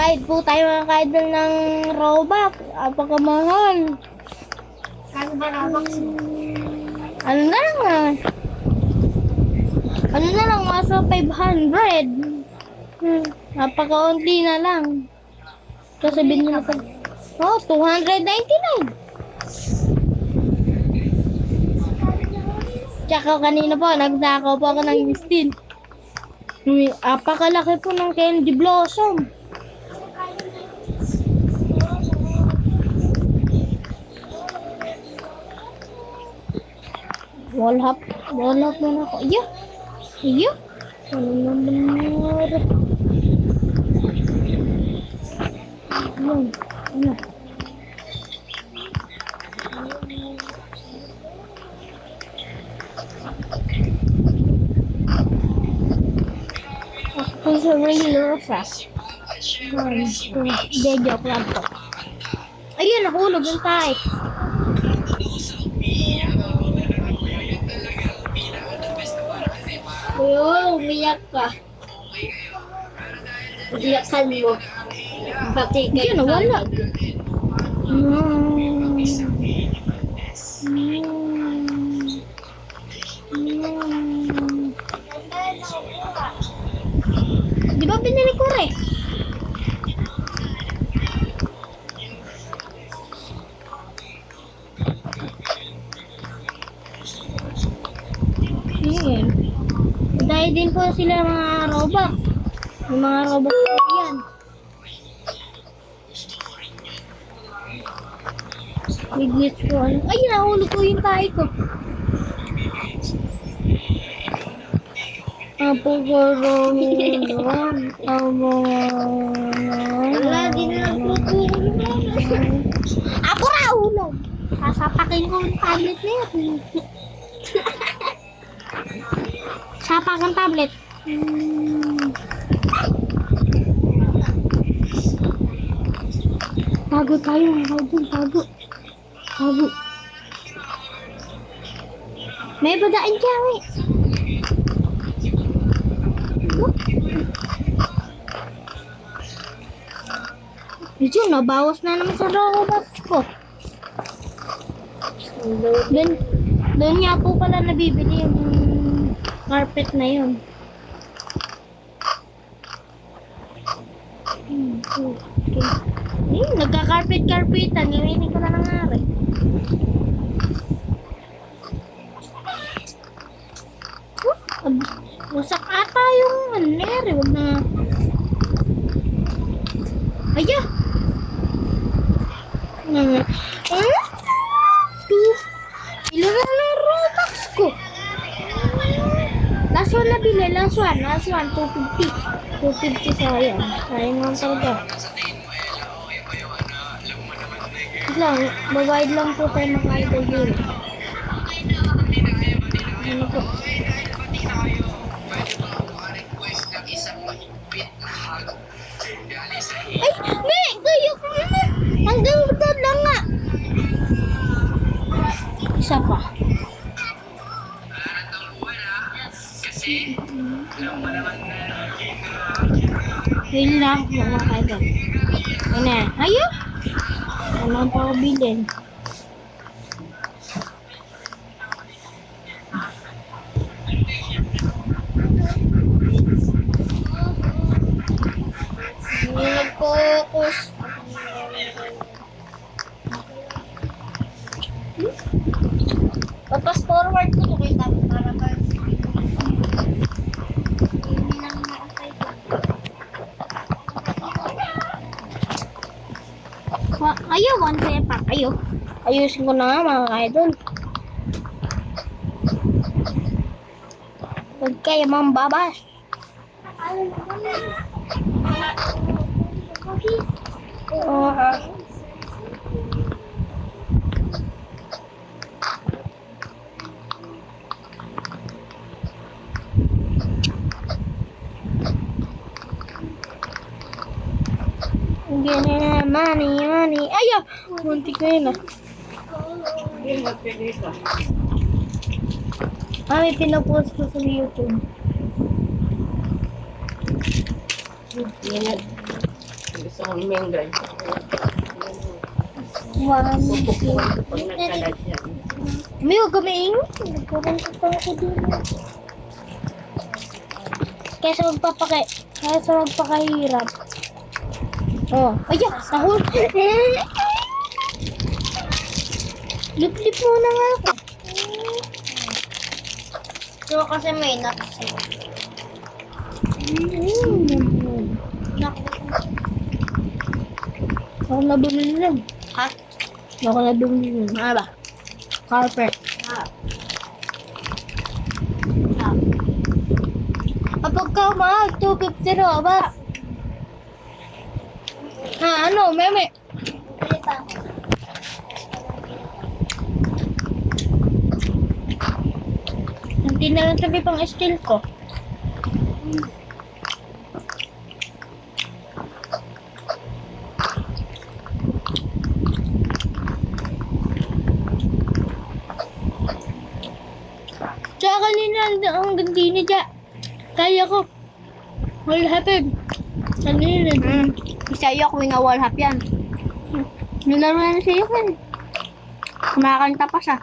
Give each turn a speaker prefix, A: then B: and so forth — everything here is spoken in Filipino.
A: Bayad po tayo mga ka-idol ng Robux. Apakamahal.
B: Kano ba Robux?
A: Ano na lang nasa 500. Napakaunti na lang. Sasabihin nyo na sa... Oh, 299. Tsaka kanina po, nagsakaw po ako ng listin. Apakalaki po ng candy blossom. Wall hop muna ako. Iya. Ano naman nangyari? Ano? Ako sa regular fast. Hindi, joke lang po. Ayun, nahulog yung tayo.
B: Oo, umiyak ka. Iyakan mo. Pati kayo
A: Nawala. Di ba binili ko rin? Ayan. Dahil din po sila mga Robux. Yung mga Robux po yan. Bigit ko ano. Ay, nahulog ko yung tayo ko.
B: Wala, di na lang
A: Ako na ulog. Sasapakin ko yung tablet na yun. Sapak ang tablet. Tago tayo mga kaibon. Tago. May badaan dyan eh. Medyo nabawas na naman sa Robux ko. Doon nga po pala nabibili yung carpet na yun. Okay. Nagka-carpetan. Nilinig ko na nangyari. Wasak ata yung nangyari. Huwag na. Aya! Ilan na ng Robux ko? Last one na bili. Last one. 250. 250 sayang. Sayang lang talaga. Babayad lang po tayo maka-idol dito. Ano po? Ay! May! Kayo ka naman! Hanggang doon lang nga! Isa pa. Yun lang mga kaidol. Ayun na. Ayun! Ano ang pakabilin? Hindi nag-focus. Papas forward ko ito kita para ba hindi lang na-apply ko. Ayaw, one pack. Ayaw. Ayusin ko na nga mga ka-idol. Huwag kayo mambabas. Ganyan, money. Ayaw! Muntik na yun ah. May pinapost ko sa YouTube.
C: Gusto kong mengay.
A: One,
C: Pupukuhan ko pag nagkalat yan.
A: May huwag kaming. Nagkaroon ko pa ako din. Kesa magpapakahirap. Oh, ayan, nahul. Lip-lip muna nga ako.
B: So, kasi may nuts.
A: Ako na bumili nun.
B: Ha?
A: Ako na bumili nun.
B: Ano ba?
A: Carpet. Kapag ka mahal, 250 na ba? Ano, meme? Hindi na lang sabi pang steel ko. Tsaka kanina ang gandini dyan. Kaya ko. Wall happened. Kanina.
B: Sa'yo ako wall half yan.
A: Nilaro na siya yun.
B: Kumakanta pa siya.